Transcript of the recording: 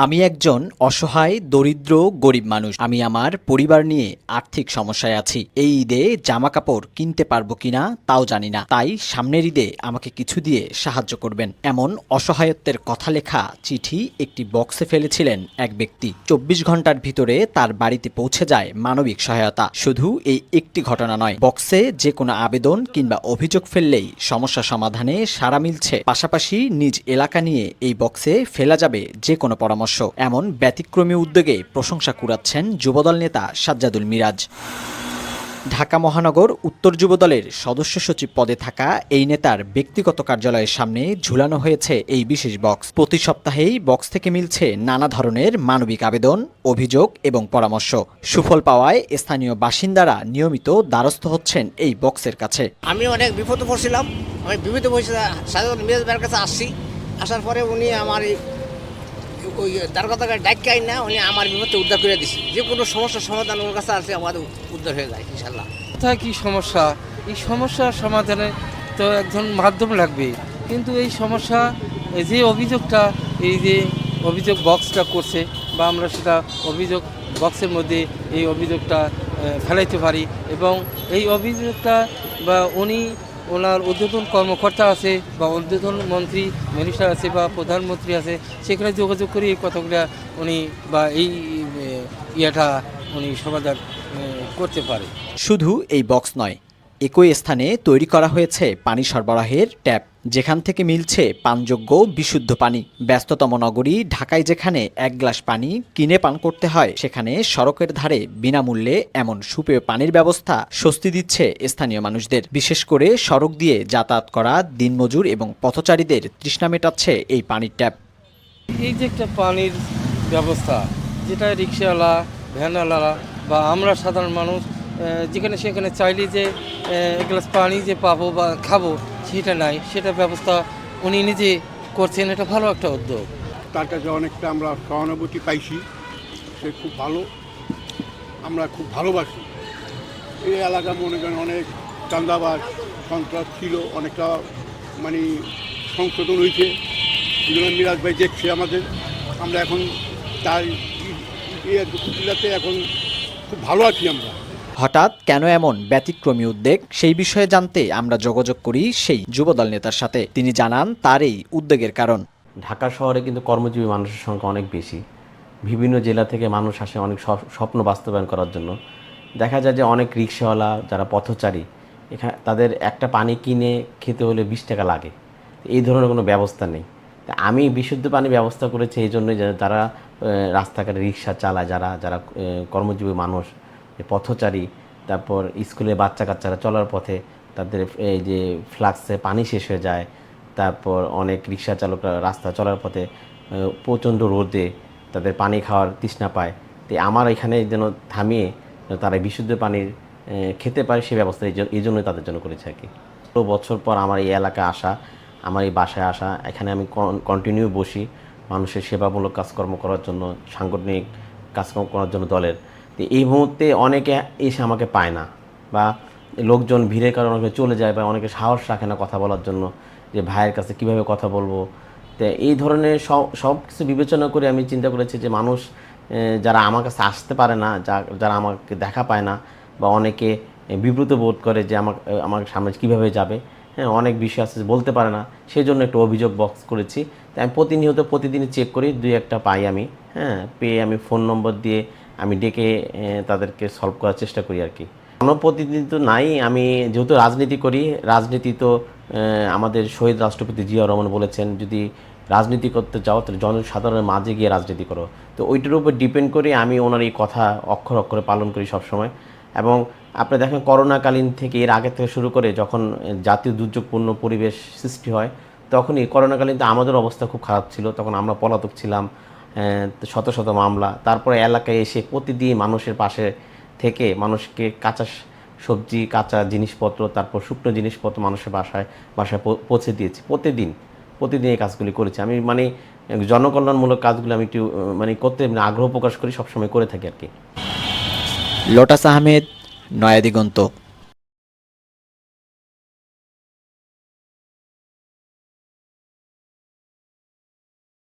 আমি একজন অসহায় দরিদ্র গরিব মানুষ। আমি আমার পরিবার নিয়ে আর্থিক সমস্যায় আছি। এই ঈদে জামাকাপড় কিনতে পারবো কিনা তাও জানি না। তাই সামনের ঈদে আমাকে কিছু দিয়ে সাহায্য করবেন। এমন অসহায়ত্বের কথা লেখা চিঠি একটি বক্সে ফেলেছিলেন এক ব্যক্তি। ২৪ ঘন্টার ভিতরে তার বাড়িতে পৌঁছে যায় মানবিক সহায়তা। শুধু এই একটি ঘটনা নয়, বক্সে যে কোনো আবেদন কিংবা অভিযোগ ফেললেই সমস্যা সমাধানে সাড়া মিলছে। পাশাপাশি নিজ এলাকা নিয়ে এই বক্সে ফেলা যাবে যে কোনো পরামর্শ। এমন ব্যতিক্রমী উদ্যোগে প্রশংসা কুড়াচ্ছেন যুবদল নেতা সাজ্জাদুল মিরাজ। ঢাকা মহানগর উত্তর যুবদলের সদস্য সচিব পদে থাকা এই নেতার ব্যক্তিগত কার্যালয়ের সামনে ঝুলানো হয়েছে এই বিশেষ বক্স। প্রতি সপ্তাহেই বক্স থেকে মিলছে নানা ধরনের মানবিক আবেদন, অভিযোগ এবং পরামর্শ। সুফল পাওয়ায় স্থানীয় বাসিন্দারা নিয়মিত দ্বারস্থ হচ্ছেন এই বক্সের কাছে। আমি অনেক বিপদে পড়ছিলাম। আমি বিপদে পড়েছি, সাজ্জাদুল মিরাজ ভাইয়ের কাছে আসছি। আসার পরে উনি আমার ওই তার কথা ডাক্কাই না, উনি আমার বিপদে উদ্ধার করে দিচ্ছি। যে কোনো সমস্যার সমাধান ওর কাছে আসলে আমাদের উদ্ধার হয়ে যায় ইনশাল্লাহ। কোথায় কী সমস্যা, এই সমস্যার সমাধানে তো একজন মাধ্যম লাগবে, কিন্তু এই সমস্যা যে অভিযোগটা এই যে অভিযোগ বক্সটা করছে বা আমরা সেটা অভিযোগ বক্সের মধ্যে এই অভিযোগটা ফেলাইতে পারি এবং এই অভিযোগটা বা ওনার ঊর্ধ্বতন কর্মকর্তা আছে বা ঊর্ধ্বতন মন্ত্রী মিনিস্টার আছে বা প্রধানমন্ত্রী আছে, সেখানে যোগাযোগ করে এই কথাগুলো উনি বা এই ইয়েটা উনি সমাধান করতে পারে। শুধু এই বক্স নয়, একই স্থানে তৈরি করা হয়েছে পানি সরবরাহের ট্যাপ, যেখান থেকে মিলছে পানযোগ্য বিশুদ্ধ পানি। ব্যস্ততম নগরী ঢাকায় যেখানে এক গ্লাস পানি কিনে পান করতে হয়, সেখানে সড়কের ধারে বিনামূল্যে এমন সুপেয় পানির ব্যবস্থা স্বস্তি দিচ্ছে স্থানীয় মানুষদের। বিশেষ করে সড়ক দিয়ে যাতায়াত করা দিনমজুর এবং পথচারীদের তৃষ্ণা মেটাচ্ছে এই পানির ট্যাপ। এই যে একটা পানির ব্যবস্থা, যেটা রিক্সাওয়ালা, ভ্যানওয়ালা বা আমরা সাধারণ মানুষ যেখানে সেখানে চাইলে যে এক গ্লাস পানি যে পাবো বা খাবো সেটা নাই, সেটা ব্যবস্থা উনি নিজে করছেন। এটা ভালো একটা উদ্যোগ। তার কাছে অনেকটা আমরা সহানুভূতি পাইছি। সে খুব ভালো, আমরা খুব ভালোবাসি। এই এলাকা মনে করেন অনেক চাঁদাবাজ সন্ত্রাস ছিল, অনেকটা মানে সংশোধন হয়েছে। মিরাজ ভাই দেখছে আমাদের, আমরা এখন তার জেলাতে এখন খুব ভালো আছি আমরা। হঠাৎ কেন এমন ব্যতিক্রমী উদ্যোগ, সেই বিষয়ে জানতে আমরা যোগাযোগ করি সেই যুবদল নেতার সাথে। তিনি জানান তার এই উদ্যোগের কারণ। ঢাকা শহরে কিন্তু কর্মজীবী মানুষের সংখ্যা অনেক বেশি। বিভিন্ন জেলা থেকে মানুষ আসে অনেক স্বপ্ন বাস্তবায়ন করার জন্য। দেখা যায় যে অনেক রিক্সাওয়ালা যারা পথচারী, এখানে তাদের একটা পানি কিনে খেতে হলে 20 টাকা লাগে। এই ধরনের কোনো ব্যবস্থা নেই। আমি বিশুদ্ধ পানি ব্যবস্থা করেছি এই জন্যই যে যারা রাস্তাঘাটে রিক্সা চালায়, যারা কর্মজীবী মানুষ, পথচারী, তারপর স্কুলে বাচ্চা কাচ্চারা চলার পথে তাদের এই যে ফ্লাক্সে পানি শেষ হয়ে যায়, তারপর অনেক রিক্সা চালকরা রাস্তা চলার পথে প্রচণ্ড রোদে তাদের পানি খাওয়ার তৃষ্ণা পায়। তো আমার এখানে যেন থামিয়ে তারা বিশুদ্ধ পানির খেতে পারে সে ব্যবস্থা এই জন্যই তাদের জন্য করেছে আর কি। ১৬ বছর পর আমার এই এলাকায় আসা, আমার এই বাসায় আসা, এখানে আমি কন্টিনিউ বসি মানুষের সেবামূলক কাজকর্ম করার জন্য, সাংগঠনিক কাজকর্ম করার জন্য দলের। তো এই মুহূর্তে অনেকে এসে আমাকে পায় না বা লোকজন ভিড়ের কারণে অনেকে চলে যায় বা অনেকে সাহস রাখে না কথা বলার জন্য, যে ভাইয়ের কাছে কিভাবে কথা বলবো। তো এই ধরনের সব কিছু বিবেচনা করে আমি চিন্তা করেছি যে মানুষ যারা আমার কাছে আসতে পারে না, যারা আমাকে দেখা পায় না বা অনেকে বিব্রত বোধ করে যে আমার সামনে কীভাবে যাবে, হ্যাঁ অনেক বিষয় আছে বলতে পারে না, সেই জন্য একটা অভিযোগ বক্স করেছি। তাই আমি প্রতিদিনই চেক করি, 2-1টা পাই আমি, হ্যাঁ পেয়ে আমি ফোন নম্বর দিয়ে আমি ডেকে তাদেরকে সলভ করার চেষ্টা করি আর কি। জনপ্রতিনিধি তো নাই, আমি যেহেতু রাজনীতি করি, রাজনীতি তো আমাদের শহীদ রাষ্ট্রপতি জিয়া রহমান বলেছেন, যদি রাজনীতি করতে চাও তাহলে জনসাধারণের মাঝে গিয়ে রাজনীতি করো। তো ওইটার উপর ডিপেন্ড করে আমি ওনার এই কথা অক্ষর অক্ষরে পালন করি সবসময়। এবং আপনি দেখেন করোনাকালীন থেকে, এর আগে থেকে শুরু করে যখন জাতীয় দুর্যোগপূর্ণ পরিবেশ সৃষ্টি হয়, তখনই করোনাকালীন তো আমাদের অবস্থা খুব খারাপ ছিল, তখন আমরা পলাতক ছিলাম, শত শত মামলা। তারপরে এলাকায় এসে প্রতিদিন মানুষের পাশে থেকে মানুষকে কাঁচা সবজি, কাঁচা জিনিসপত্র, তারপর শুকনো জিনিসপত্র মানুষের বাসায় পৌঁছে দিয়েছি। প্রতিদিন এই কাজগুলি করেছি আমি। মানে জনকল্যাণমূলক কাজগুলো আমি একটু করতে আগ্রহ প্রকাশ করি, সবসময় করে থাকি আর কি। লোটাস আহমেদ, নয়াদিগন্ত।